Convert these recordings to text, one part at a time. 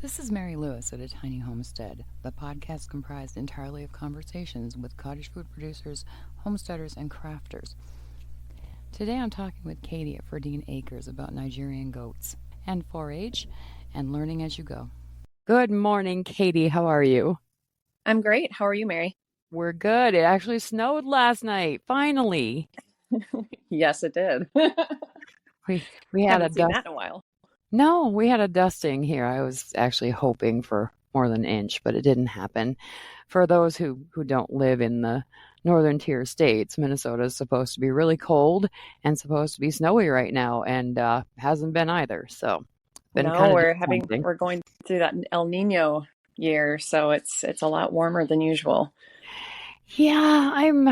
This is Mary Lewis at A Tiny Homestead, the podcast comprised entirely of conversations with cottage food producers, homesteaders, and crafters. Today I'm talking with Katie at Fredin Acres about Nigerian goats and 4-H and learning as you go. Good morning, Katie. How are you? I'm great. How are you, Mary? We're good. It actually snowed last night. Finally. Yes, it did. We had a Haven't seen dust. that in a while. No, we had a dusting here. I was actually hoping for more than an inch, but it didn't happen. For those who don't live in the northern tier states, Minnesota is supposed to be really cold and supposed to be snowy right now, and hasn't been either. So, been No, kind of disappointing. we're going through that El Nino year, so it's a lot warmer than usual. Yeah, I'm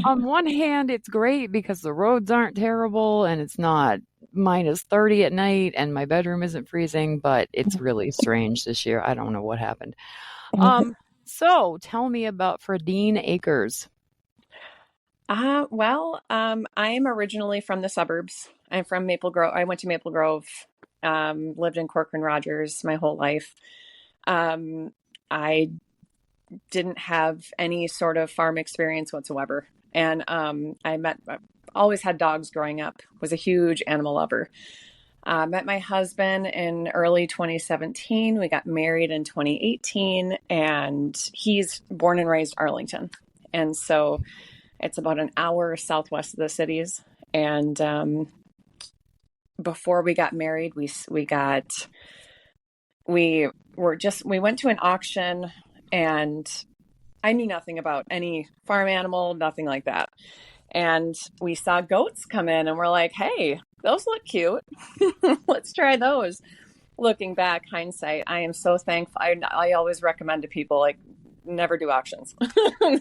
on one hand, it's great because the roads aren't terrible and it's not minus 30 at night and my bedroom isn't freezing, but it's really strange this year. I don't know what happened. So tell me about Fredin Acres. I am originally from the suburbs. I'm from Maple Grove. I went to Maple Grove, lived in Corcoran Rogers my whole life. I didn't have any sort of farm experience whatsoever. And I always had dogs growing up, was a huge animal lover. Met my husband in early 2017. We got married in 2018, and he's born and raised Arlington. And so it's about an hour southwest of the cities. And before we got married, we went to an auction, and I knew nothing about any farm animal, nothing like that. And we saw goats come in and we're like, hey, those look cute. Let's try those. Looking back, hindsight, I am so thankful. I always recommend to people, like, never do auctions.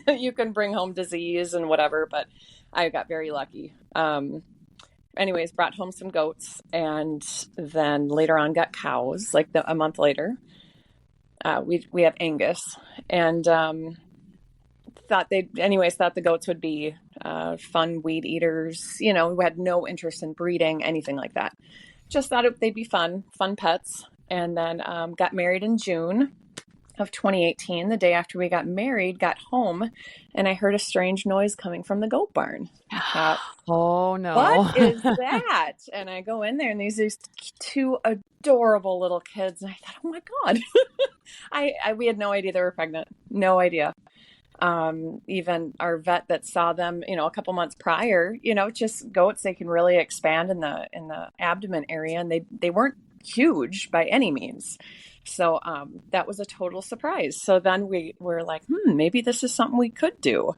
You can bring home disease and whatever, but I got very lucky. Anyways, brought home some goats, and then later on got cows, like a month later. We have Angus, and thought the goats would be fun weed eaters. We had no interest in breeding, anything like that. Just thought they'd be fun pets. And then got married in June of 2018. The day after we got married, got home, and I heard a strange noise coming from the goat barn. I thought, oh no, what is that? And I go in there, and these two adorable little kids, and I thought, oh my God. We had no idea they were pregnant. No idea. Even our vet that saw them, a couple months prior, just goats, they can really expand in the abdomen area, and they weren't huge by any means. So that was a total surprise. So then we were like, maybe this is something we could do,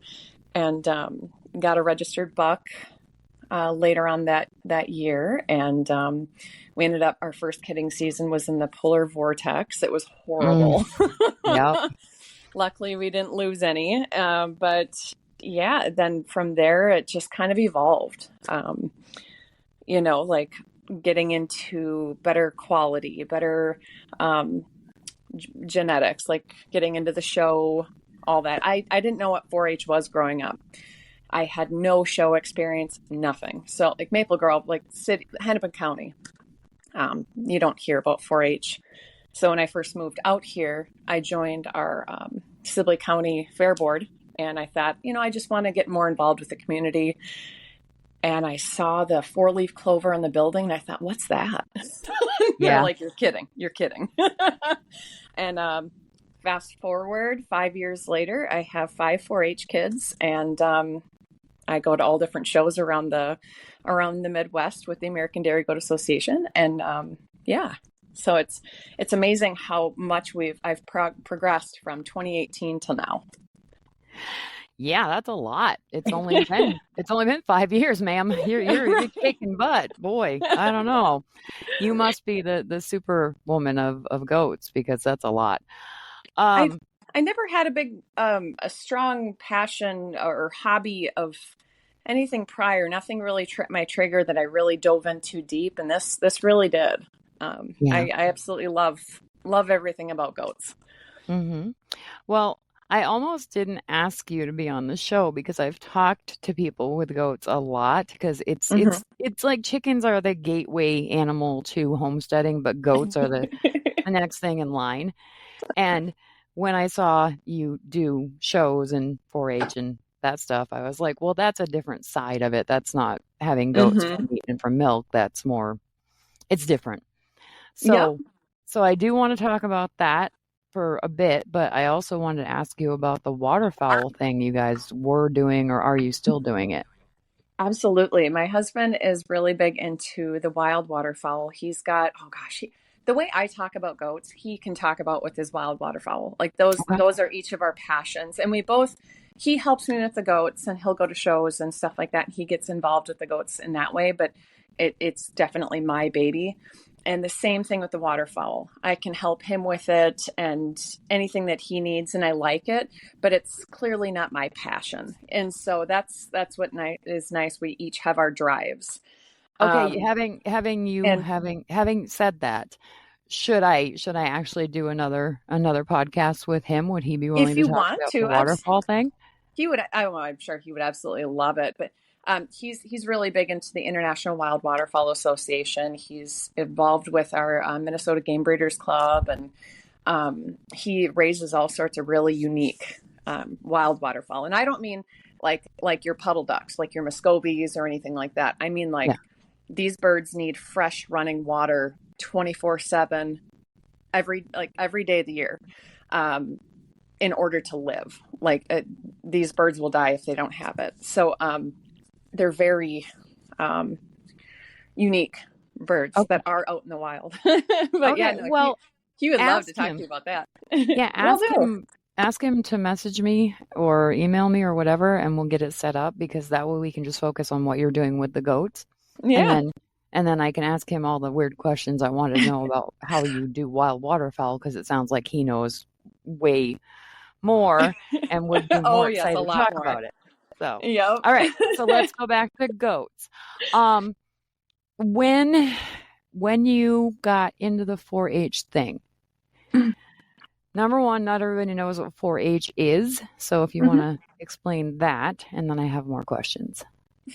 and got a registered buck later on that year, and we ended up, our first kidding season was in the polar vortex. It was horrible. Yeah. Luckily, we didn't lose any. But yeah, then from there, it just kind of evolved. Like getting into better quality, better genetics, like getting into the show, all that. I didn't know what 4-H was growing up. I had no show experience, nothing. So like Maple Grove, like Hennepin County, you don't hear about 4-H. So when I first moved out here, I joined our Sibley County Fair Board, and I thought, I just want to get more involved with the community. And I saw the 4-leaf clover on the building, and I thought, what's that? They're like, you're kidding. And fast forward 5 years later, I have 5 4-H kids, and I go to all different shows around the Midwest with the American Dairy Goat Association, and so it's amazing how much I've progressed from 2018 till now. Yeah, that's a lot. It's only been 5 years, ma'am. You're kicking butt, boy. I don't know. You must be the superwoman of goats, because that's a lot. I never had a strong passion or hobby of anything prior. Nothing really tripped my trigger that I really dove in too deep, and this really did. I absolutely love everything about goats. Mm-hmm. Well, I almost didn't ask you to be on the show because I've talked to people with goats a lot, because it's like chickens are the gateway animal to homesteading, but goats are the the next thing in line. And when I saw you do shows and 4-H and that stuff, I was like, well, that's a different side of it. That's not having goats Mm-hmm. from meat and from milk. That's more, it's different. Yep. So I do want to talk about that for a bit, but I also wanted to ask you about the waterfowl thing you guys were doing, or are you still doing it? Absolutely. My husband is really big into the wild waterfowl. He's got, oh gosh, the way I talk about goats, he can talk about with his wild waterfowl. Like Okay. those are each of our passions. And we both, he helps me with the goats and he'll go to shows and stuff like that. He gets involved with the goats in that way, but it's definitely my baby. And the same thing with the waterfowl. I can help him with it and anything that he needs, and I like it, but it's clearly not my passion. And so that's what is nice. We each have our drives. Okay, Um, and having said that, should I actually do another podcast with him? Would he be willing if to you talk want about the to, waterfall thing? he would. I'm sure he would absolutely love it. But he's really big into the International Wild Waterfowl Association. He's involved with our Minnesota Game Breeders Club, and he raises all sorts of really unique wild waterfowl. And I don't mean like your puddle ducks, like your Muscovies or anything like that. I mean Yeah. these birds need fresh running water 24/7 every day of the year. In order to live. These birds will die if they don't have it. So they're very unique birds that Okay. are out in the wild. But yeah, Okay. no, Well, he would love to ask talk to him. you about that. Yeah, Will do. ask him to message me or email me or whatever, and we'll get it set up because that way we can just focus on what you're doing with the goats. And Yeah. then I can ask him all the weird questions I wanted to know about how you do wild waterfowl because it sounds like he knows way more and would be Oh more yes, a excited to lot talk more. about it. So, Yep. all right. So let's go back to goats. Um, when you got into the 4-H thing, number one, not everybody knows what 4-H is. So if you want Mhm. to explain that, and then I have more questions.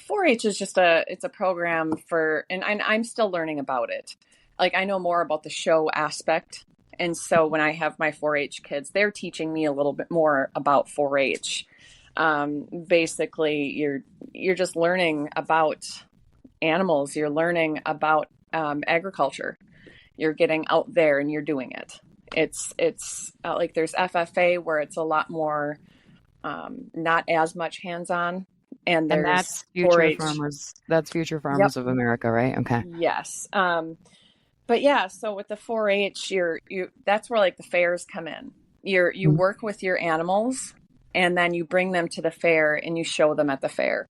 4-H is just it's a program and I'm still learning about it. Like I know more about the show aspect. And so when I have my 4-H kids, they're teaching me a little bit more about 4-H. Basically, you're just learning about animals. You're learning about agriculture. You're getting out there and you're doing it. It's like there's FFA where it's a lot more not as much hands-on, and And there's 4-H. That's Future Yep. Farmers of America, right? Okay. Yes. But yeah, so with the 4-H, that's where like the fairs come in. You Mhm. work with your animals and then you bring them to the fair and you show them at the fair.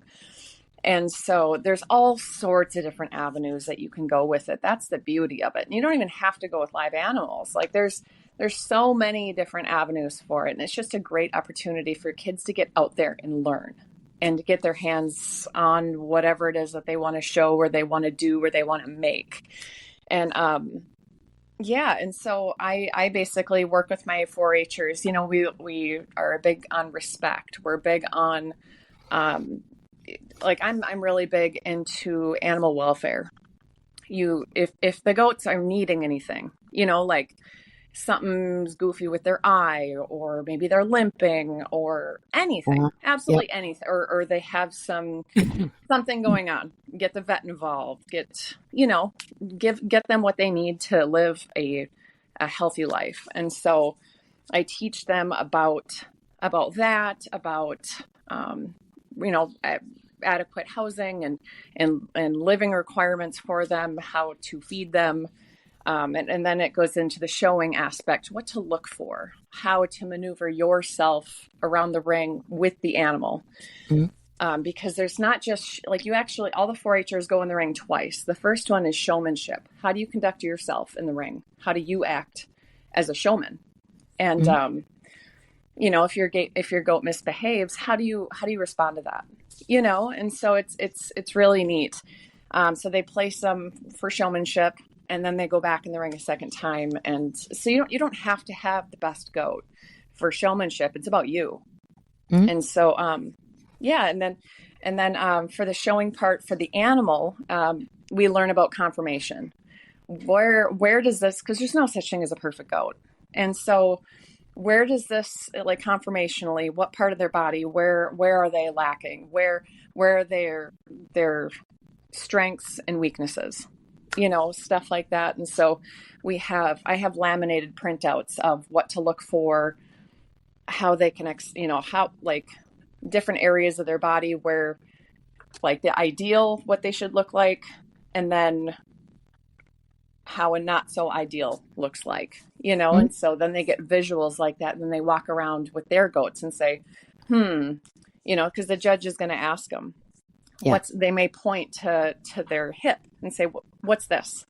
And so there's all sorts of different avenues that you can go with it. That's the beauty of it. And you don't even have to go with live animals. Like there's so many different avenues for it. And it's just a great opportunity for kids to get out there and learn and to get their hands on whatever it is that they want to show or they want to do or they want to make. And yeah, and so I basically work with my 4-Hers. You know, we are big on respect. We're big on like I'm really big into animal welfare. If the goats are needing anything, you know, like something's goofy with their eye or maybe they're limping or anything, Uh-huh. Yep. absolutely anything, or they have something going on, get the vet involved, get them what they need to live a healthy life. And so I teach them about that, about you know, adequate housing and living requirements for them, how to feed them. And then it goes into the showing aspect, what to look for, how to maneuver yourself around the ring with the animal. Mhm. Because there's not just like all the 4-Hers go in the ring twice. The first one is showmanship. How do you conduct yourself in the ring? How do you act as a showman? And, Mhm. you know, if your goat misbehaves, how do you respond to that? You know, and so it's really neat. So they place them for showmanship, and then they go back in the ring a second time. And so you don't have to have the best goat for showmanship. It's about you. Mhm. And so yeah, and then for the showing part for the animal, we learn about conformation. where does this, because there's no such thing as a perfect goat. And so where does this, like, conformationally, what part of their body, where are they lacking? Where are their strengths and weaknesses? Stuff like that. And so I have laminated printouts of what to look for, how they can, how, like, different areas of their body where, like, the ideal, what they should look like, and then how a not so ideal looks like, Mm-hmm. and so then they get visuals like that, and then they walk around with their goats and say, because the judge is going to ask them, Yeah. they may point to their hip and say, what's this?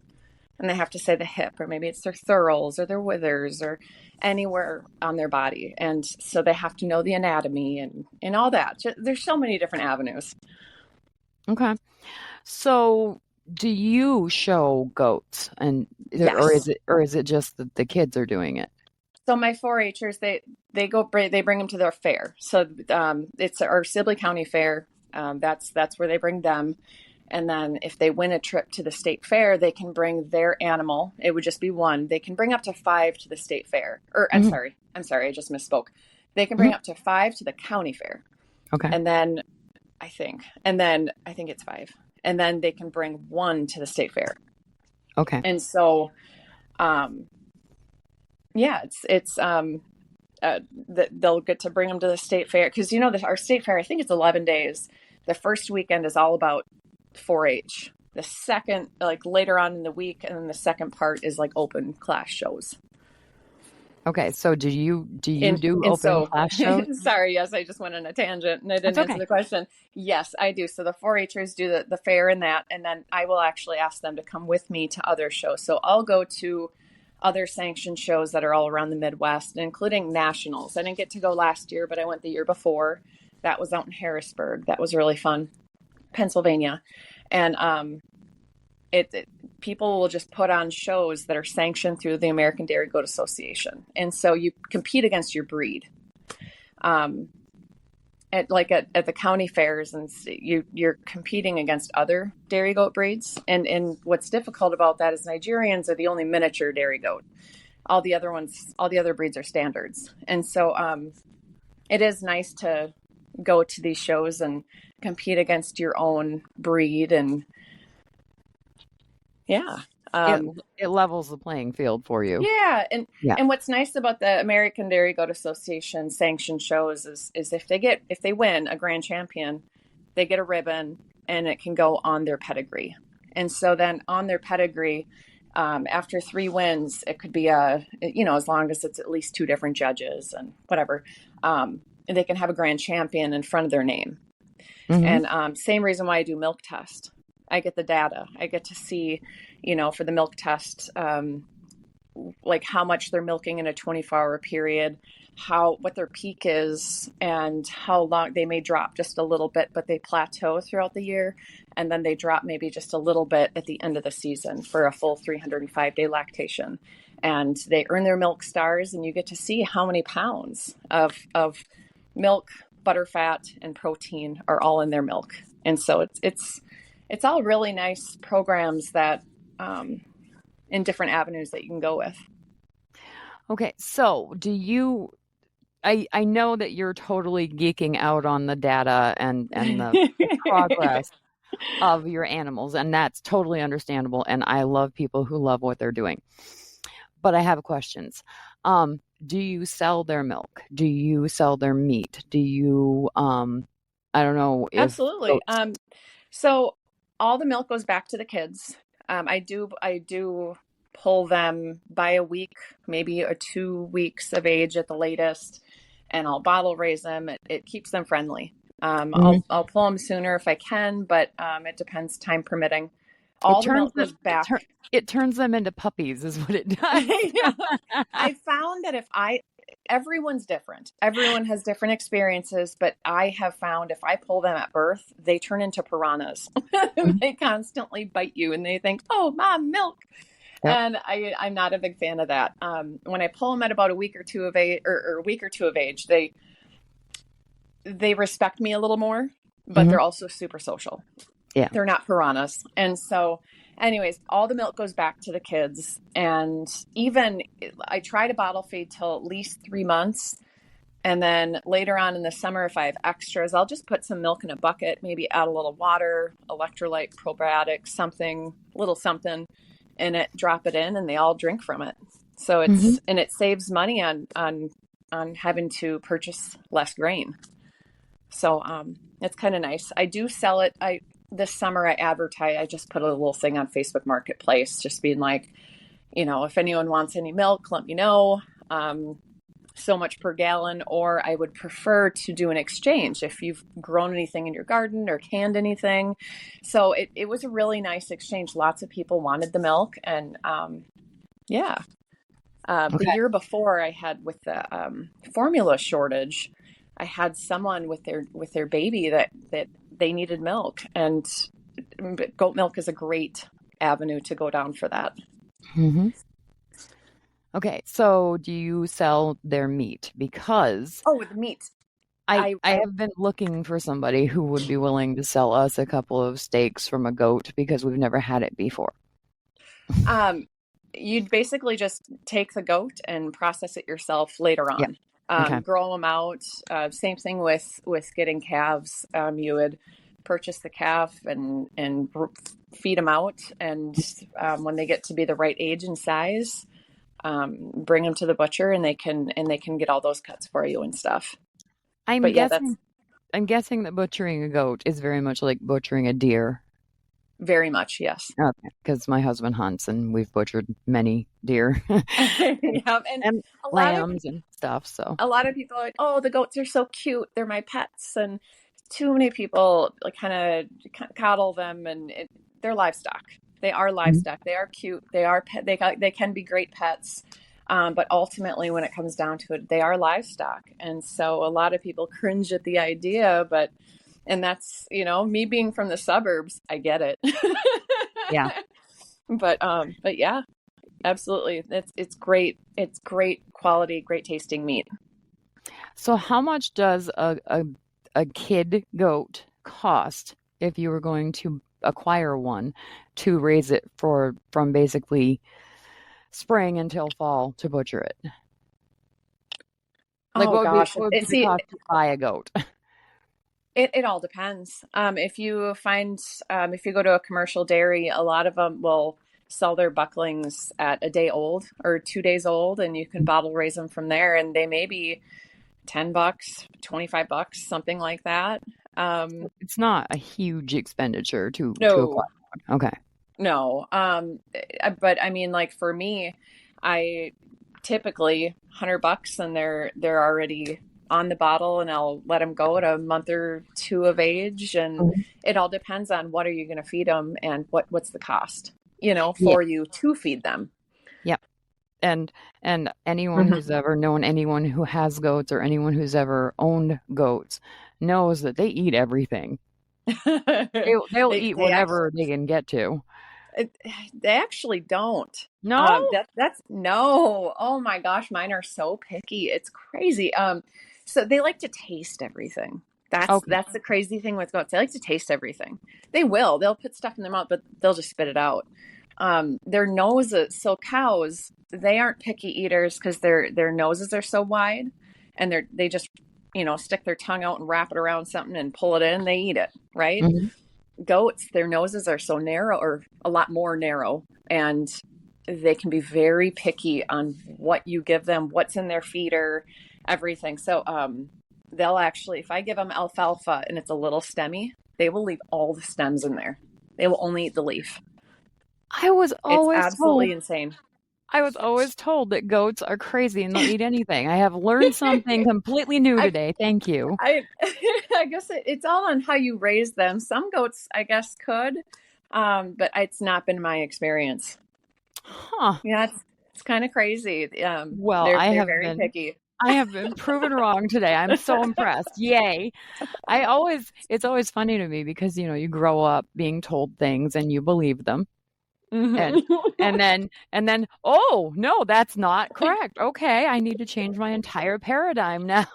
And they have to say the hip, or maybe it's their thurls or their withers or anywhere on their body. And so they have to know the anatomy and all that. There's so many different avenues. Okay. So do you show goats, and Yes. or is it just that the kids are doing it? So my 4-Hers, they bring them to their fair. So it's our Sibley County Fair. That's where they bring them. And then if they win a trip to the state fair, they can bring their animal. It would just be one. They can bring up to 5 to the state fair. Or I'm Mm-hmm. sorry, I just misspoke. They can Mm-hmm. bring up to 5 to the county fair. Okay. And then I think it's 5. And then they can bring 1 to the state fair. Okay. And so, yeah, they'll get to bring them to the state fair, because our state fair, I think it's 11 days. The first weekend is all about 4-H. The second, like, later on in the week, and then the second part is like open class shows. Okay. So do you do And open so, class shows? sorry, yes, I just went on a tangent and I That's didn't answer okay. the question. Yes, I do. So the 4-Hers do the fair and that, and then I will actually ask them to come with me to other shows. So I'll go to other sanctioned shows that are all around the Midwest, including nationals. I didn't get to go last year, but I went the year before. That was out in Harrisburg. That was really fun, Pennsylvania. And people will just put on shows that are sanctioned through the American Dairy Goat Association, and so you compete against your breed. At the county fairs, and you're competing against other dairy goat breeds. And what's difficult about that is Nigerians are the only miniature dairy goat. All the other breeds are standards. And so it is nice to go to these shows and compete against your own breed. And yeah. It levels the playing field for you. Yeah, Yeah. and what's nice about the American Dairy Goat Association sanctioned shows is if they win a grand champion, they get a ribbon, and it can go on their pedigree. And so then on their pedigree, after 3 wins, it could be as long as it's at least 2 different judges and whatever, they can have a grand champion in front of their name. Mm-hmm. And same reason why I do milk test. I get the data. I get to see, for the milk test, like how much they're milking in a 24-hour period, what their peak is, and how long they may drop just a little bit, but they plateau throughout the year. And then they drop maybe just a little bit at the end of the season for a full 305-day lactation. And they earn their milk stars, and you get to see how many pounds of milk, butterfat, and protein are all in their milk. And so it's all really nice programs that in different avenues that you can go with. Okay, so I know that you're totally geeking out on the data and the progress of your animals, and that's totally understandable, and I love people who love what they're doing. But I have questions. Do you sell their milk? Do you sell their meat? Do you I don't know if Absolutely. So all the milk goes back to the kids. I do pull them by a week, maybe 2 weeks of age at the latest, and I'll bottle raise them. It keeps them friendly. I'll pull them sooner if I can, but it depends, time permitting. All the milk goes back. It turns them into puppies, is what it does. Yeah. I found that everyone's different. Everyone has different experiences, but I have found if I pull them at birth, they turn into piranhas. They constantly bite you, and they think, "Oh, mom, milk." Yep. And I'm not a big fan of that. When I pull them at about a week or 2 of age, or a week or 2 of age, they respect me a little more, but they're also super social. Yeah, they're not piranhas, and so anyways, all the milk goes back to the kids. And even I try to bottle feed till at least 3 months. And then later on in the summer, if I have extras, I'll just put some milk in a bucket, maybe add a little water, electrolyte, probiotics, something, little something in it, drop it in, and they all drink from it. So Mm-hmm. and it saves money on having to purchase less grain. So it's kind of nice. I do sell it. This summer I advertise. I just put a little thing on Facebook Marketplace, just being like, if anyone wants any milk, let me know. So much per gallon, or I would prefer to do an exchange if you've grown anything in your garden or canned anything. So it was a really nice exchange. Lots of people wanted the milk, and yeah. The Okay. year before, I had with the formula shortage, I had someone with their baby that they needed milk, and goat milk is a great avenue to go down for that. Mm-hmm. Okay. So do you sell their meat? Because Oh, with the meat, I I have been looking for somebody who would be willing to sell us a couple of steaks from a goat because we've never had it before. um, you'd basically just take the goat and process it yourself later Yeah. on. Okay. Grow them out. Same thing with getting calves. You would purchase the calf and feed them out, and when they get to be the right age and size, bring them to the butcher, and they can get all those cuts for you and stuff. I'm But yeah, that's guessing I'm guessing that butchering a goat is very much like butchering a deer. very much yes. Okay, because my husband hunts and we've butchered many deer Yeah, and and a lot of lambs and stuff. So, a lot of people are like, oh, the goats are so cute. They're my pets. And too many people like kind of coddle them, and they're livestock. They are mhm. livestock. They are cute. They are they can be great pets. But ultimately, when it comes down to it, they are livestock. And so a lot of people cringe at the idea, and that's, me being from the suburbs, I get it. Yeah. But yeah, absolutely. It's great. It's great quality, great tasting meat. So, how much does a kid goat cost if you were going to acquire one to raise it for from basically spring until fall to butcher it? Like, Oh gosh. what would be It the see cost to buy a goat? it all depends. If you go to a commercial dairy, a lot of them will sell their bucklings at a day old or 2 days old, and you can bottle raise them from there, and they may be $10, $25, something like that. Um, It's not a huge expenditure to acquire no, one. Okay. no. But I mean, like for me, I typically $100, and they're already on the bottle, and I'll let them go at a month or two of age, and Mhm. it all depends on what are you going to feed them and what's the cost, Yeah. for you to feed them. Yeah. And anyone Mhm. who's ever known anyone who has goats or anyone who's ever owned goats knows that they eat everything. They'll they eat they actually whatever they can get to. It, they actually don't. No? That's no. Oh my gosh, mine are so picky. It's crazy. So they like to taste everything. Okay. That's the crazy thing with goats. They like to taste everything. They will. They'll put stuff in their mouth, but they'll just spit it out. Their noses. So cows, they aren't picky eaters because their noses are so wide, and they just stick their tongue out and wrap it around something and pull it in. They eat it, right? Mhm. Goats, their noses are so narrow, or a lot more narrow, and they can be very picky on what you give them, what's in their feeder, everything. So they'll actually, if I give them alfalfa and it's a little stemmy, they will leave all the stems in there. They will only eat the leaf. I was It's always told absolutely insane. I was always told that goats are crazy and they'll eat anything. I have learned something completely new I today. Thank you. I I guess it's all on how you raise them. Some goats, I guess, could, but it's not been my experience. Huh. Yeah, it's kind of crazy. Well, They're very picky. I have been proven wrong today. I'm so impressed. Yay. It's always funny to me because, you grow up being told things and you believe them. And Hmm. oh, no, that's not correct. Okay, I need to change my entire paradigm now.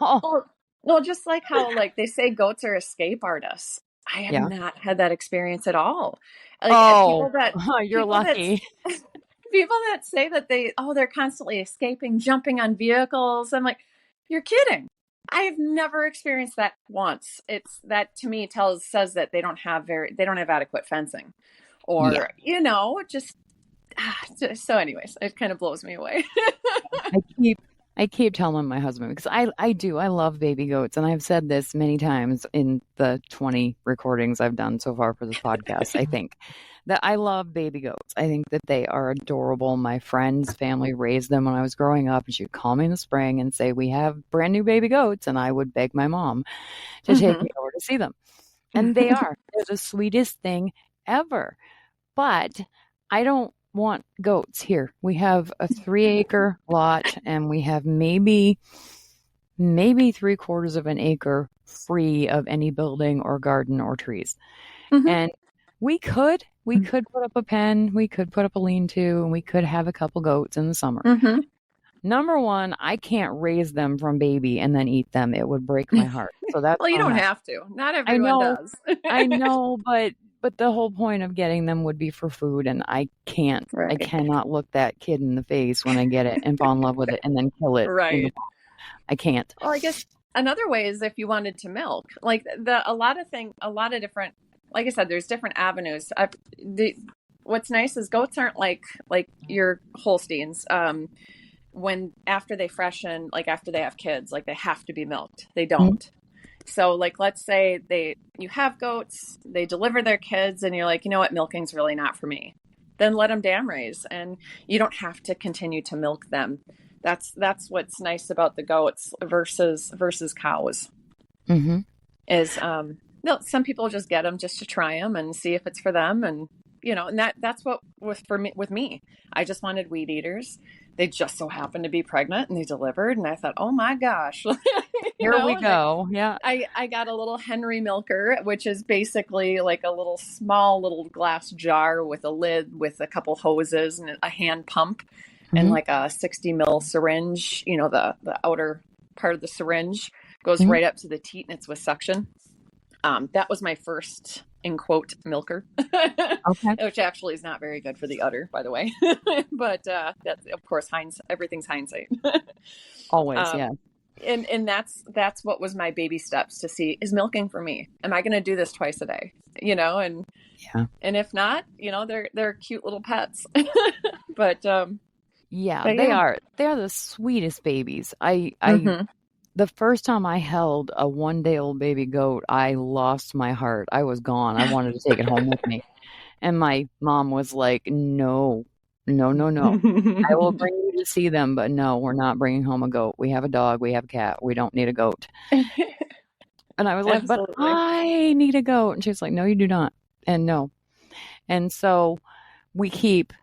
Well, just like how like they say goats are escape artists. I have Yeah. not had that experience at all. Like Oh, people that you're people that lucky. people that say that they're constantly escaping, jumping on vehicles. I'm like, you're kidding. I have never experienced that once. It's that to me says that they don't have adequate fencing, Yeah. or just so. Anyways, it kind of blows me away. I keep I keep telling my husband because I love baby goats, and I've said this many times in the 20 recordings I've done so far for this podcast. I think that I love baby goats. I think that they are adorable. My friend's family raised them when I was growing up, and she would call me in the spring and say, "We have brand new baby goats," and I would beg my mom to take Hmm. me over to see them. And they're the sweetest thing ever. But I don't want goats here. We have a 3 acre lot, and we have maybe 3/4 of an acre free of any building or garden or trees. Hmm. And we could put up a pen, we could put up a lean-to, and we could have a couple goats in the summer. Hmm. Number one, I can't raise them from baby and then eat them. It would break my heart. So that's Well, you not don't happening. have to. Not I everyone know, does. I know, but the whole point of getting them would be for food, and I can't. I Right. cannot look that kid in the face when I get it and fall in love with it and then kill it in the Right. I can't. Well, I guess another way is if you wanted to milk, like a lot of different, like I said, there's different avenues. What's nice is goats aren't like your Holsteins. When after they freshen, like after they have kids, like they have to be milked. They Mhm. don't. So like let's say you have goats, they deliver their kids, and you're like, you know what, milking's really not for me. Then let them dam raise, and you don't have to continue to milk them. That's what's nice about the goats versus cows Mhm. is no, some people just get them just to try them and see if it's for them, and and that's what was for me with me. I just wanted weed eaters. They just so happened to be pregnant, and they delivered, and I thought, oh my gosh. Here we And go. Yeah. I got a little Henry milker, which is basically like a little small little glass jar with a lid with a couple hoses and a hand pump and Mhm. like a 60 ml syringe. The outer part of the syringe goes Mhm. right up to the teat, and it's with suction. That was my first, in quote, milker, Okay. which actually is not very good for the udder, by the way. But that's, of course, everything's hindsight. Always, um, yeah. and that's what was my baby steps to see, is milking for me. Am I going to do this twice a day? And Yeah. if not, they're cute little pets. But Yeah, but they yeah. are. They are the sweetest babies. I Hmm. the first time I held a 1-day-old baby goat, I lost my heart. I was gone. I wanted to take it home with me. And my mom was like, "No. No, no, no. I will bring you to see them, but no, we're not bringing home a goat. We have a dog, we have a cat. We don't need a goat." And I was like, "But Absolutely. I need a goat." And she was like, "No, you do not." And no. And so we keep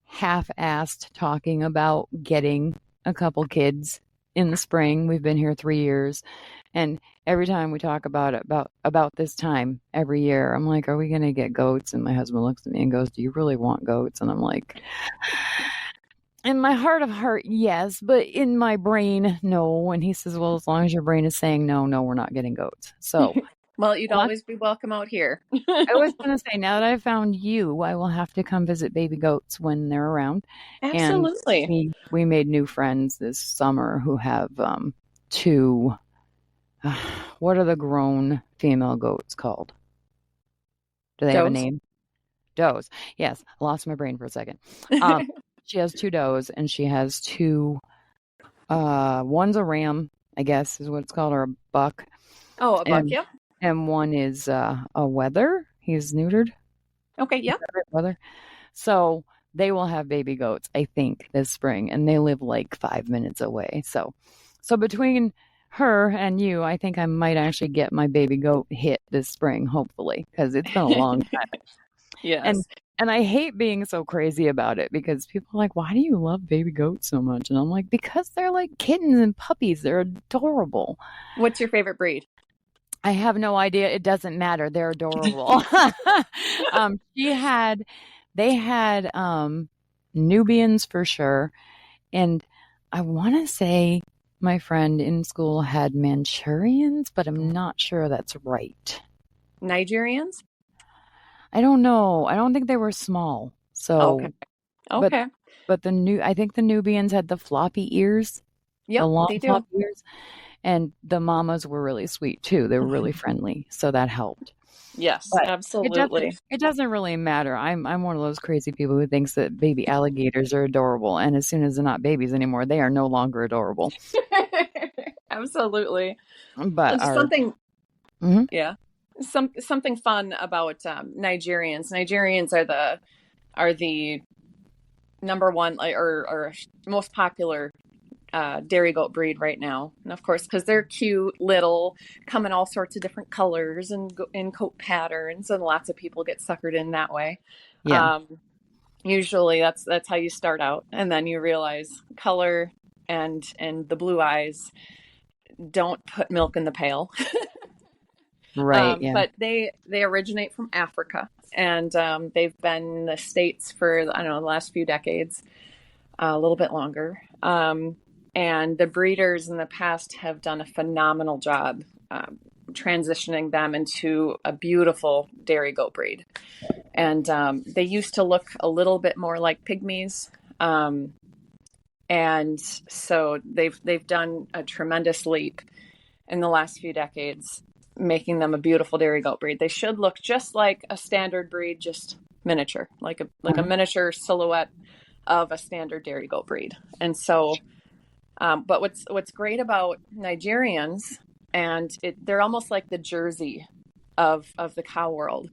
half-assed talking about getting a couple kids in the spring. We've been here 3 years, and every time we talk about it, about this time every year, I'm like, "Are we gonna get goats?" And my husband looks at me and goes, "Do you really want goats?" And I'm like, in my heart of heart, yes, but in my brain, no. And he says, "Well, as long as your brain is saying no, no, we're not getting goats." So, Well, you'd luck always be welcome out here. I was gonna say, now that I've found you, I will have to come visit baby goats when they're around. And Absolutely. we made new friends this summer who have 2 what are the grown female goats called? Do they have a Does. name? Does. Yes, I lost my brain for a second. Um, she has 2 does, and she has 2 one's a ram, I guess is what it's called, or a buck, Oh, a buck. and Yep. one is a wether. He's neutered. Okay. Is Yep. that right, wether? So they will have baby goats, I think, this spring, and they live like 5 minutes away. So between her and you, I think I might actually get my baby goat hit this spring, hopefully, because it's been a long time. And Yes. and I hate being so crazy about it because people are like, "Why do you love baby goats so much?" And I'm like, "Because they're like kittens and puppies. They're adorable." What's your favorite breed? I have no idea. It doesn't matter. They're adorable. She had, they had Nubians for sure, and I want to say my friend in school had Manchurians, but I'm not sure that's right. Nigerians? I don't know. I don't think they were small. Okay. So, but Okay. I think the Nubians had the floppy ears, the Yep, long they do. floppy ears, and the mamas were really sweet too. They were really friendly, so that helped. Yes, But absolutely. it doesn't really matter. I'm one of those crazy people who thinks that baby alligators are adorable, and as soon as they're not babies anymore, they are no longer adorable. Absolutely. But There's our something, mhm, yeah, something fun about Nigerians. Nigerians are the number one, like, or most popular dairy goat breed right now. And of course, because they're cute, little, come in all sorts of different colors and in coat patterns, and lots of people get suckered in that way. yeah, Um, Usually, that's how you start out, and then you realize color and the blue eyes don't put milk in the pail. right, yeah, But they originate from Africa, and they've been in the States for, I don't know, the last few decades, a little bit longer. And the breeders in the past have done a phenomenal job transitioning them into a beautiful dairy goat breed. And they used to look a little bit more like pygmies. And so they've done a tremendous leap in the last few decades, making them a beautiful dairy goat breed. They should look just like a standard breed, just miniature, like a uh-huh, miniature silhouette of a standard dairy goat breed. And so, but what's great about Nigerians, and they're almost like the Jersey of the cow world,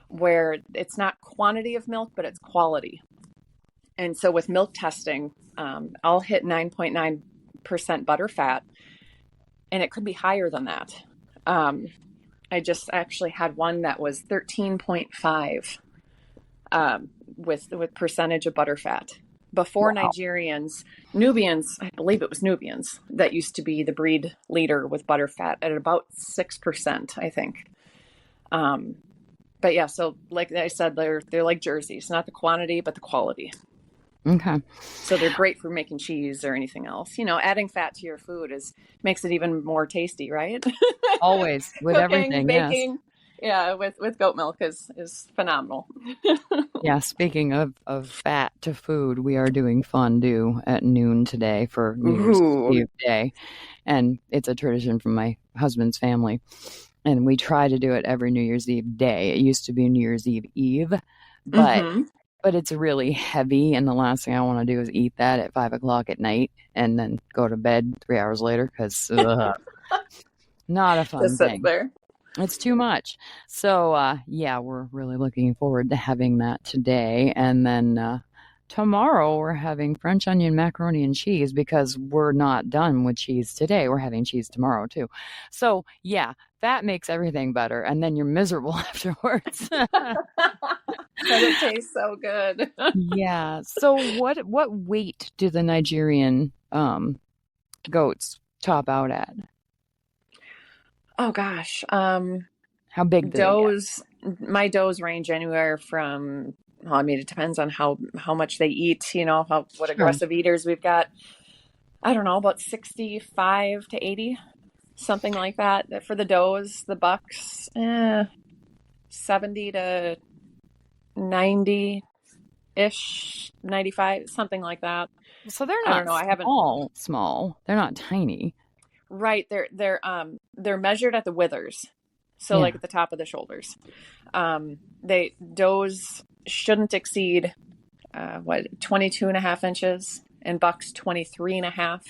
where it's not quantity of milk, but it's quality. And so with milk testing, I'll hit 9.9% butter fat, and it could be higher than that. I just actually had one that was 13.5 with percentage of butter fat. Before wow, Nigerians, Nubians, I believe it was Nubians that used to be the breed leader with butter fat at about 6%, I think. Um, but yeah, so like I said, they're like jerseys, not the quantity, but the quality. okay, So they're great for making cheese or anything else. Adding fat to your food is makes it even more tasty, right? always with Cooking, everything, yes. baking, yeah, with goat milk is phenomenal. Yeah, speaking of fat to food, we are doing fondue at noon today for New Year's Ooh. Eve day, and it's a tradition from my husband's family. And we try to do it every New Year's Eve day. It used to be New Year's Eve Eve, but Mm-hmm. it's really heavy, and the last thing I want to do is eat that at 5 o'clock at night and then go to bed 3 hours later because not a fun Just sits thing. there. It's too much. So, yeah, we're really looking forward to having that today. And then tomorrow we're having French onion macaroni and cheese because we're not done with cheese today. We're having cheese tomorrow too. So, yeah, that makes everything better. And then you're miserable afterwards. But it tastes so good. Yeah. So, what weight do the Nigerian goats top out at? Oh gosh. How big do they get? Does my does range anywhere from, well, I mean, it depends on how much they eat, what Sure. aggressive eaters we've got. I don't know, about 65 to 80, something like that. For the does, the bucks, 70 to 90 ish, 95, something like that. So they're I don't not know. I haven't. small. They're not tiny. Right. They're measured at the withers. So like Yeah. at the top of the shoulders. They does shouldn't exceed 22 and a half inches, and bucks 23 and a half.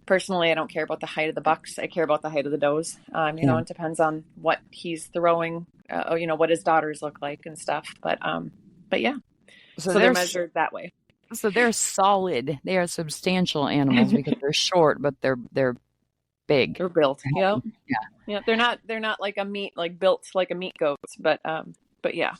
Personally, I don't care about the height of the bucks. I care about the height of the does. Yeah. It depends on what he's throwing, what his daughters look like and stuff. But yeah, So so they're measured that way. they're solid. They are substantial animals because they're short, but they're big. They're built. They're Yep. heavy. Yeah. Yeah. They're not like a meat, like built like a meat goat, but yeah.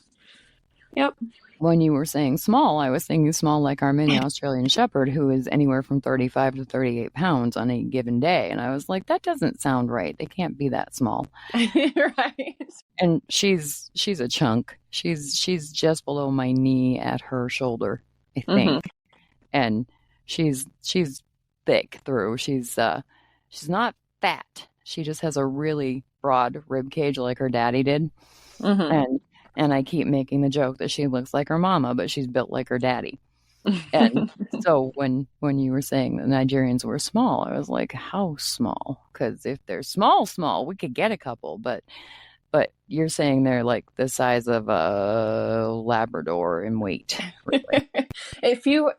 Yep. When you were saying small, I was thinking small like our mini Australian Shepherd, who is anywhere from 35 to 38 pounds on a given day. And I was like, that doesn't sound right. They can't be that small. Right. And she's a chunk. She's just below my knee at her shoulder, I Hmm. think. And she's thick through. She's not fat. She just has a really broad rib cage like her daddy did. And I keep making the joke that she looks like her mama, but she's built like her daddy. And so when you were saying the Nigerians were small, I was like, how small? Because if they're small, we could get a couple. But you're saying they're like the size of a Labrador in weight, really. If you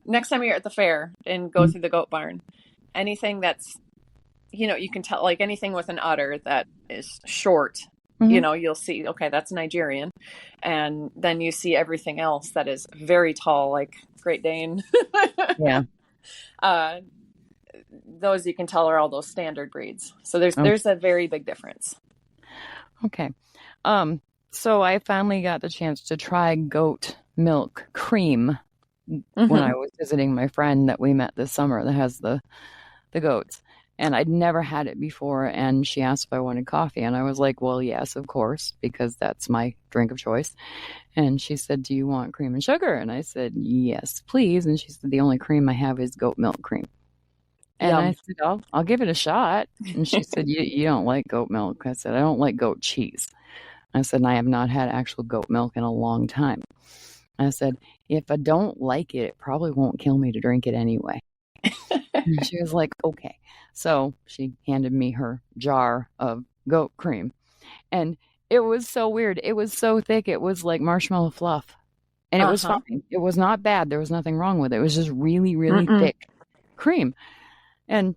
next time you're at the fair and go through the goat barn, anything that's, you can tell, like anything with an udder that is short, you'll see, okay, that's Nigerian. And then you see everything else that is very tall, like Great Dane. Yeah. Those you can tell are all those standard breeds. So there's a very big difference. Okay. So I finally got the chance to try goat milk cream when I was visiting my friend that we met this summer that has the goats. And I'd never had it before, and she asked if I wanted coffee, and I was like, well, yes, of course, because that's my drink of choice. And she said, do you want cream and sugar? And I said, yes, please. And she said, the only cream I have is goat milk cream. And I said, I'll give it a shot. And she said, you don't like goat milk. I said, I don't like goat cheese. I said, and I have not had actual goat milk in a long time. I said, if I don't like it, it probably won't kill me to drink it anyway. And she was like, okay. So she handed me her jar of goat cream. And it was so weird. It was so thick. It was like marshmallow fluff. And it was fine. It was not bad. There was nothing wrong with it. It was just really, really thick cream. And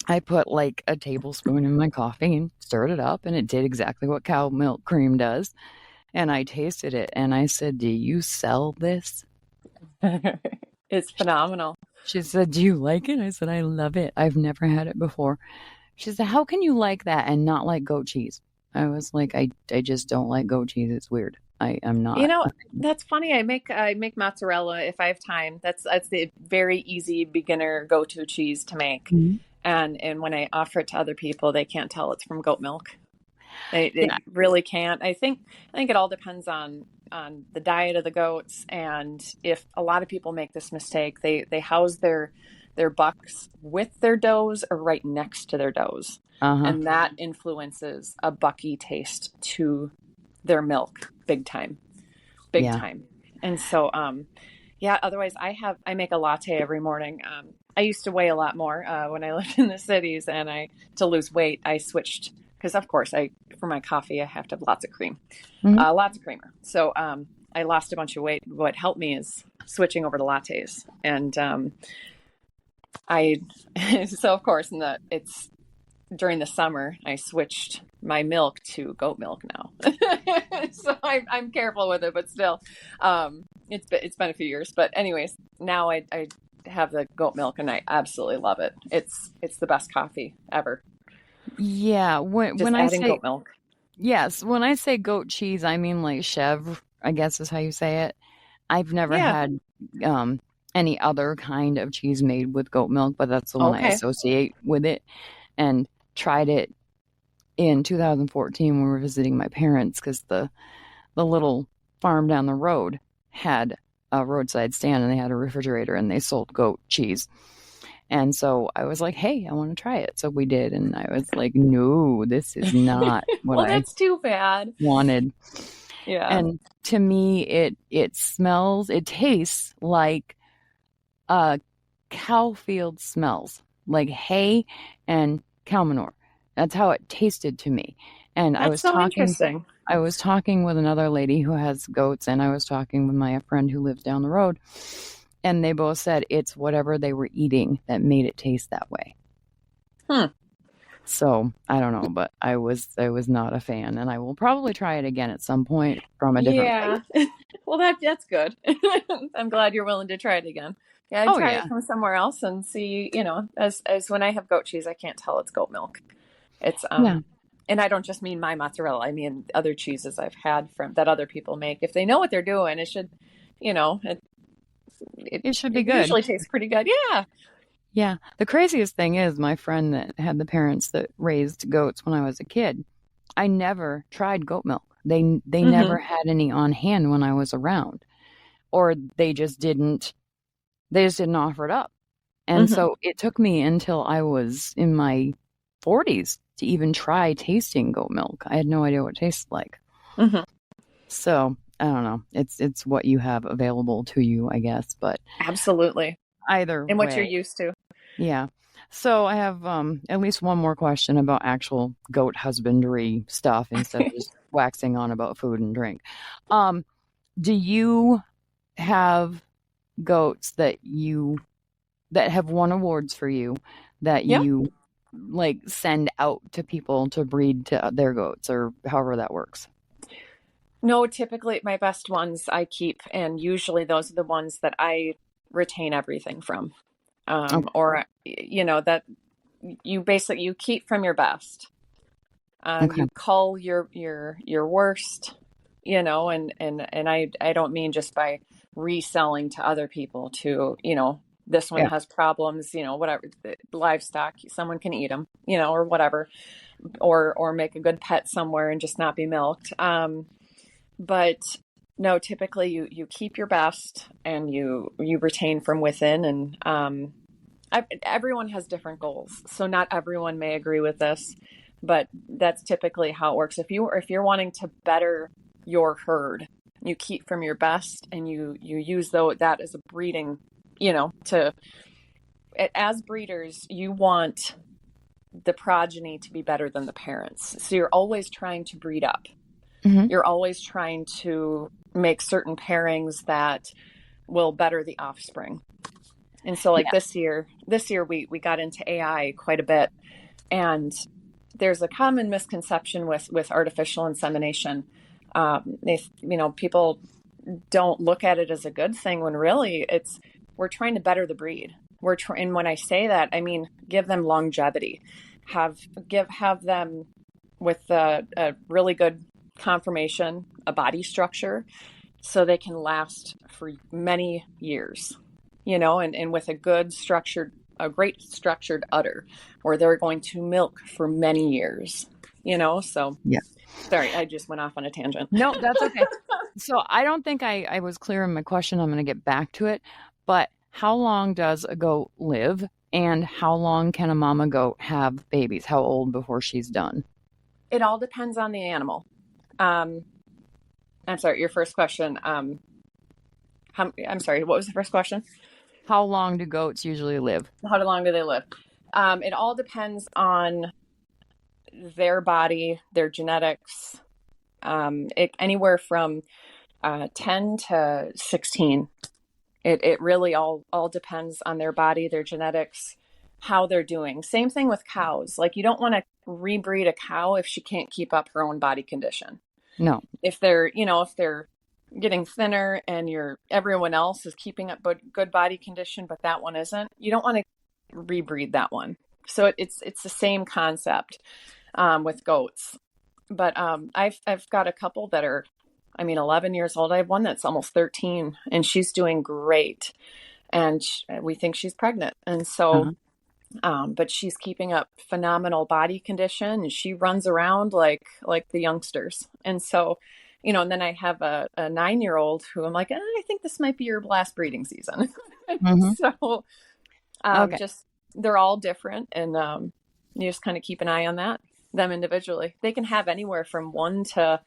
I put like a tablespoon in my coffee and stirred it up. And it did exactly what cow milk cream does. And I tasted it. And I said, do you sell this? It's phenomenal. She said, do you like it? I said, I love it. I've never had it before. She said, how can you like that and not like goat cheese? I was like, I just don't like goat cheese. It's weird. I'm not. That's funny. I make mozzarella if I have time. That's the very easy beginner go-to cheese to make. And when I offer it to other people, they can't tell it's from goat milk. They really can't. I think it all depends on the diet of the goats, and if a lot of people make this mistake, they house their bucks with their does or right next to their does, and that influences a bucky taste to their milk big time. And so otherwise I make a latte every morning. I used to weigh a lot more when I lived in the cities, and to lose weight I switched, because of course for my coffee I have to have lots of cream, lots of creamer. So I lost a bunch of weight. What helped me is switching over to lattes, and so of course it's during the summer I switched my milk to goat milk now. So I'm careful with it, but still, it's been a few years. But anyways, now I have the goat milk, and I absolutely love it. It's the best coffee ever. Yeah, when I say goat milk. Yes, when I say goat cheese, I mean like chèvre, I guess is how you say it. I've never had any other kind of cheese made with goat milk, but that's the one I associate with it. And tried it in 2014 when we were visiting my parents, because the little farm down the road had a roadside stand, and they had a refrigerator, and they sold goat cheese. And so I was like, hey, I want to try it. So we did. And I was like, no, this is not what well, that's too bad. Wanted. Yeah. And to me, it tastes like cow field smells, like hay and cow manure. That's how it tasted to me. And that's interesting. I was talking with another lady who has goats, and I was talking with my friend who lives down the road. And they both said it's whatever they were eating that made it taste that way. So I don't know, but I was not a fan, and I will probably try it again at some point from a different place. Well, that's good. I'm glad you're willing to try it again. Yeah, I'd try it from somewhere else and see. As when I have goat cheese, I can't tell it's goat milk. It's and I don't just mean my mozzarella. I mean other cheeses I've had from that other people make. If they know what they're doing, it should, it should be good. It usually tastes pretty good. Yeah. The craziest thing is my friend that had the parents that raised goats when I was a kid, I never tried goat milk. They never had any on hand when I was around, or they just didn't offer it up. And so it took me until I was in my 40s to even try tasting goat milk. I had no idea what it tastes like. Mm-hmm. So I don't know. It's what you have available to you, I guess. But Absolutely. either And what you're way, used to. yeah. So I have at least one more question about actual goat husbandry stuff instead of just waxing on about food and drink. Um, do you have goats that have won awards for you that Yeah. you like send out to people to breed to their goats or however that works? No, typically my best ones I keep, and usually those are the ones that I retain everything from. Okay. Or that you keep from your best. Okay. You cull your worst, and I don't mean just by reselling to other people to, this one Yeah. has problems, whatever, livestock, someone can eat them, or whatever, or make a good pet somewhere and just not be milked. But no, typically you keep your best and you retain from within, and everyone has different goals, so not everyone may agree with this, but that's typically how it works. If you're wanting to better your herd, you keep from your best and you use that as a breeding, to as breeders, you want the progeny to be better than the parents. So you're always trying to breed up. Hmm. You're always trying to make certain pairings that will better the offspring. And so like Yeah. this year we got into AI quite a bit. And there's a common misconception with artificial insemination. People don't look at it as a good thing when really we're trying to better the breed. And when I say that, I mean, give them longevity, have them with a really good conformation, a body structure, so they can last for many years, and with a great structured udder where they're going to milk for many years, so Yeah. sorry, I just went off on a tangent. No, that's okay. So I don't think I was clear in my question. I'm going to get back to it. But how long does a goat live? And how long can a mama goat have babies? How old before she's done? It all depends on the animal. I'm sorry, your first question. I'm sorry, what was the first question? How long do goats usually live? How long do they live? It all depends on their body, their genetics, anywhere from 10 to 16. It really all depends on their body, their genetics, how they're doing. Same thing with cows. Like, you don't want to rebreed a cow if she can't keep up her own body condition. No. If they're getting thinner and everyone else is keeping up good body condition, but that one isn't, you don't want to rebreed that one. So it's the same concept with goats. But I've got a couple that are, 11 years old. I have one that's almost 13 and she's doing great. And we think she's pregnant. And so, but she's keeping up phenomenal body condition and she runs around like the youngsters. And so, and then I have a 9-year-old who I'm like, I think this might be your last breeding season. Mm-hmm. So, Okay. just, they're all different. And you just kind of keep an eye on them individually. They can have anywhere from one to,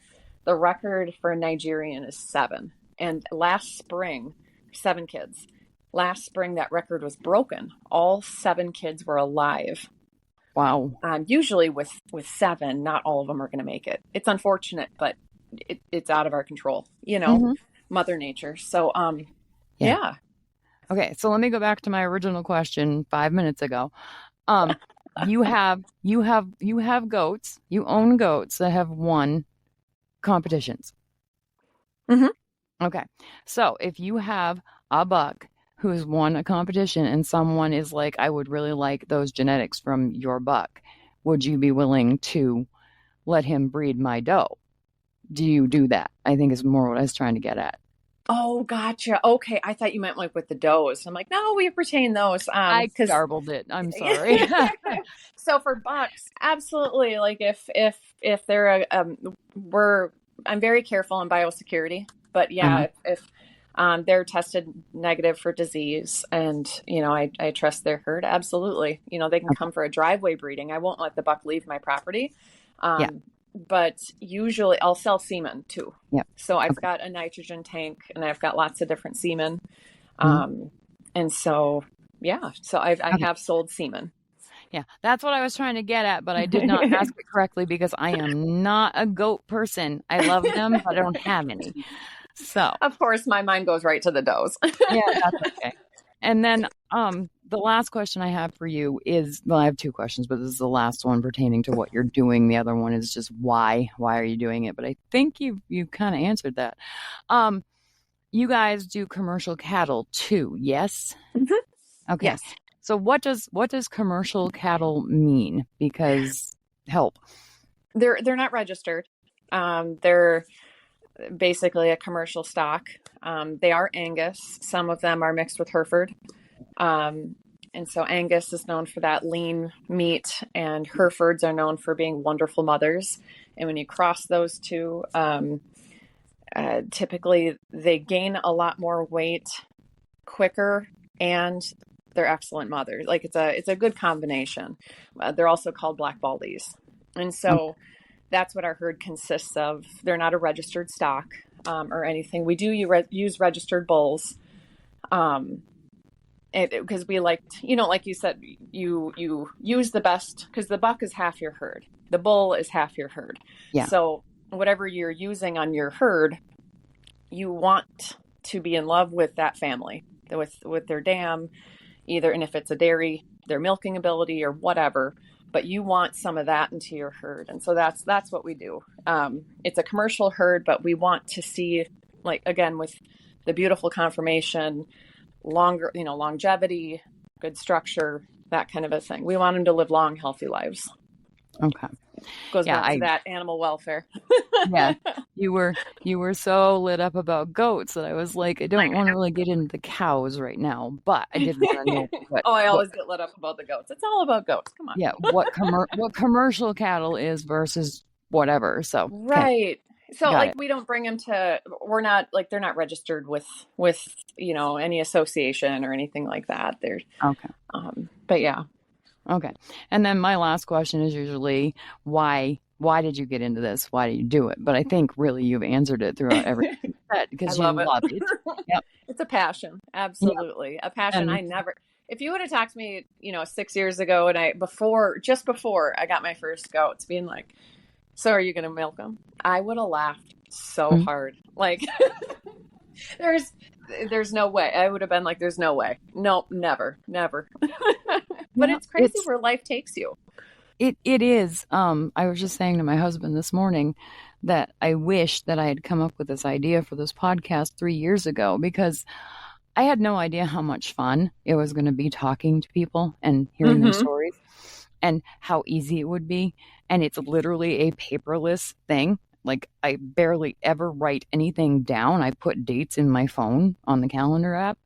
the record for a Nigerian is 7. And last spring, 7 kids. Last spring, that record was broken. All 7 kids were alive. Wow. Usually with 7, not all of them are going to make it. It's unfortunate, but it's out of our control, Mm-hmm. Mother Nature. So, Yeah. yeah. Okay, so let me go back to my original question 5 minutes ago. You have goats. You own goats that have won competitions. Mm-hmm. Okay, so if you have a buck who's won a competition and someone is like, I would really like those genetics from your buck, would you be willing to let him breed my doe? Do you do that? I think is more what I was trying to get at. Oh, gotcha. Okay. I thought you meant like with the does. I'm like, no, we've retained those. I Because garbled it. I'm sorry. so for bucks, absolutely. Like if they're I'm very careful in biosecurity, but yeah, Uh-huh. if They're tested negative for disease, and I trust their herd absolutely. They can Okay. come for a driveway breeding. I won't let the buck leave my property, Yeah. but usually I'll sell semen too. Yeah. So I've Okay. got a nitrogen tank, and I've got lots of different semen, Mhm. and so yeah, so I Okay. have sold semen. Yeah, that's what I was trying to get at, but I did not ask it correctly because I am not a goat person. I love them, but I don't have any. So, Of course, my mind goes right to the does. yeah, that's okay. And then the last question I have for you is, well, I have two questions, but this is the last one pertaining to what you're doing. The other one is just why? Why are you doing it? But I think you kind of answered that. Um, you guys do commercial cattle too, yes? Mhm. Okay. Yes. So what does commercial cattle mean? Because help. They're not registered. They're basically a commercial stock. They are Angus. Some of them are mixed with Hereford. And so Angus is known for that lean meat, and Herefords are known for being wonderful mothers. And when you cross those two, typically they gain a lot more weight quicker, and they're excellent mothers. Like it's a good combination. They're also called black baldies, and so that's what our herd consists of. They're not a registered stock or anything. We do use registered bulls because we liked, like you said, you use the best because the buck is half your herd. The bull is half your herd. Yeah. So whatever you're using on your herd, you want to be in love with that family, with their dam, either, and if it's a dairy, their milking ability or whatever, but you want some of that into your herd. And so that's what we do. It's a commercial herd, but we want to see, like, again, with the beautiful conformation, longer, longevity, good structure, that kind of a thing. We want them to live long, healthy lives. Okay. Goes Yeah, back to that animal welfare. yeah. You were so lit up about goats that I was like, I don't want to really get into the cows right now, but I did want to know Oh, I what always get lit up about the goats. It's all about goats. Come on. yeah, what commercial cattle is versus whatever. So, okay, Right. So got like it. we don't bring them to, we're not like, they're not registered with any association or anything like that. They're Okay. but yeah. Okay. And then my last question is usually why did you get into this? Why do you do it? But I think really you've answered it throughout everything you said I because you love it. love it. Yep. It's a passion. Yep. Absolutely. A passion. And If you would have talked to me, 6 years ago, and just before I got my first goats, being like, so are you going to milk them? I would have laughed so Mhm. hard. Like there's no way. I would have been like, there's no way. Nope, never, never. But Yeah, it's crazy where life takes you. it is. I was just saying to my husband this morning that I wish that I had come up with this idea for this podcast 3 years ago because I had no idea how much fun it was going to be talking to people and hearing their Mm-hmm. stories and how easy it would be. And it's literally a paperless thing. Like I barely ever write anything down. I put dates in my phone on the calendar app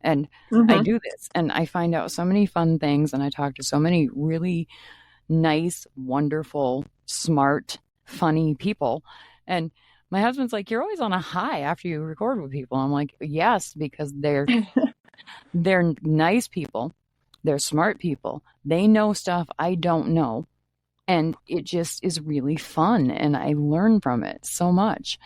and I Mm-hmm. do this and I find out so many fun things and I talk to so many really nice, wonderful, smart, funny people. And my husband's like, "You're always on a high after you record with people." I'm like, "Yes, because they're nice people. They're smart people. They know stuff I don't know. And it just is really fun and I learn from it so much."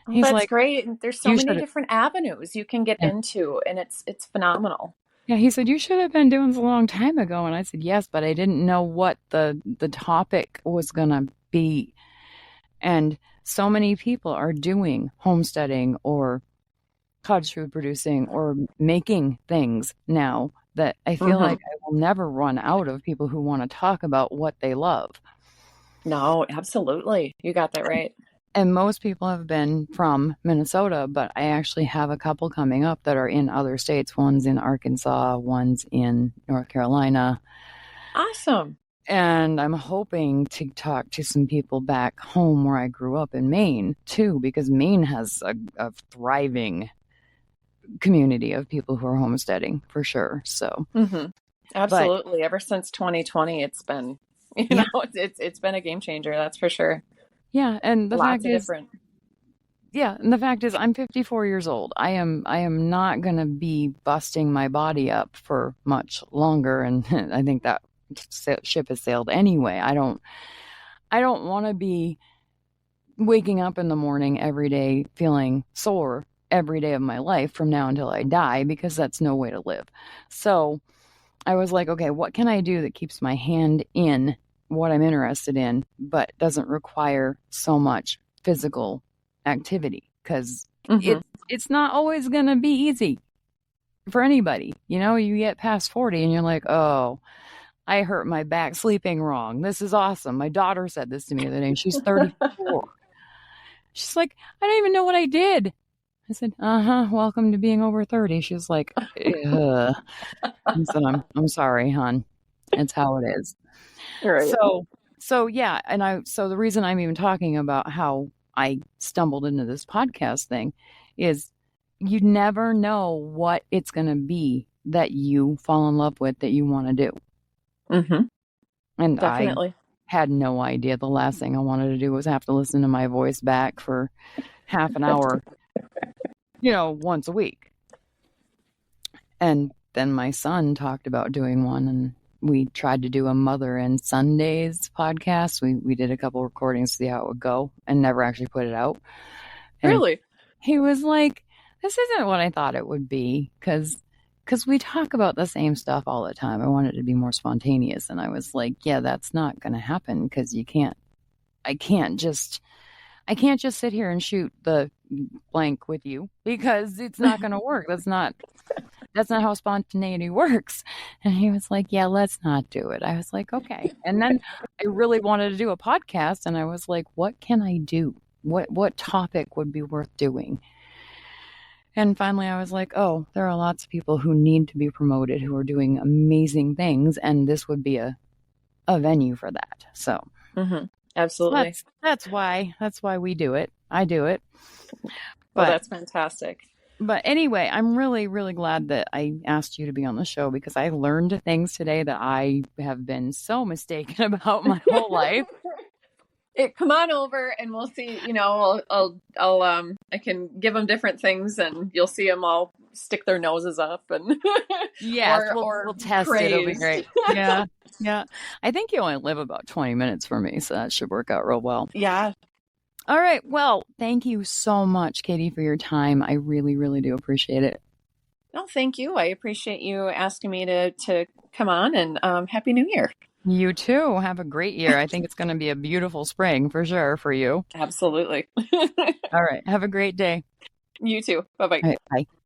Oh, He's that's like, great. And there's so "You many should different avenues you can get yeah. into, and it's phenomenal. Yeah, he said, "You should have been doing this a long time ago." And I said, "Yes, but I didn't know what the topic was gonna be." And so many people are doing homesteading or cottage food producing or making things now that I feel Mm-hmm. like I will never run out of people who want to talk about what they love. No, absolutely. You got that right. And most people have been from Minnesota, but I actually have a couple coming up that are in other states. One's in Arkansas, one's in North Carolina. Awesome. And I'm hoping to talk to some people back home where I grew up in Maine, too, because Maine has a thriving community of people who are homesteading for sure. So, Mm-hmm. but Absolutely. Ever since 2020, it's been, yeah, it's been a game changer. That's for sure. yeah. And the fact Lots of is, different. Yeah, and the fact is I'm 54 years old. I am not going to be busting my body up for much longer, and I think that ship has sailed anyway. I don't want to be waking up in the morning every day feeling sore every day of my life from now until I die, because that's no way to live. So, I was like, okay, what can I do that keeps my hand in what I'm interested in, but doesn't require so much physical activity? Because Hmm. it's not always going to be easy for anybody. You get past 40 and you're like, oh, I hurt my back sleeping wrong. This is awesome. My daughter said this to me the other day. She's 34. She's like, I don't even know what I did. I said, welcome to being over 30. She was like, ugh. I said, I'm sorry, hon. It's how it is. Right. So yeah, so the reason I'm even talking about how I stumbled into this podcast thing is you never know what it's going to be that you fall in love with that you want to do. Hmm. And I Definitely. had no idea the last thing I wanted to do was have to listen to my voice back for half an hour, once a week. And then my son talked about doing one, and we tried to do a Mother and Sundays podcast. We did a couple recordings to see how it would go and never actually put it out. And Really? he was like, this isn't what I thought it would be, because we talk about the same stuff all the time. I wanted it to be more spontaneous. And I was like, yeah, that's not going to happen, because I can't just sit here and shoot the blank with you, because it's not going to work. That's not how spontaneity works. And he was like, yeah, let's not do it. I was like, okay. And then I really wanted to do a podcast, and I was like, what can I do? What topic would be worth doing? And finally I was like, oh, there are lots of people who need to be promoted, who are doing amazing things, and this would be a venue for that. So, Hmm. so Absolutely. that's why we do it. I do it. Well, But that's fantastic. anyway, I'm really, really glad that I asked you to be on the show, because I learned things today that I have been so mistaken about my whole life. Come on over and we'll see. I can give them different things, and you'll see them all stick their noses up and Yes, or we'll test it. It'll be crazed. great. Yeah. Yeah. I think you only live about 20 minutes from me, so that should work out real well. Yeah. All right. Well, thank you so much, Katie, for your time. I really, really do appreciate it. No, thank you. I appreciate you asking me to come on, and Happy New Year. You too. Have a great year. I think it's going to be a beautiful spring for sure for you. Absolutely. All right. Have a great day. You too. Bye-bye. All right. Bye.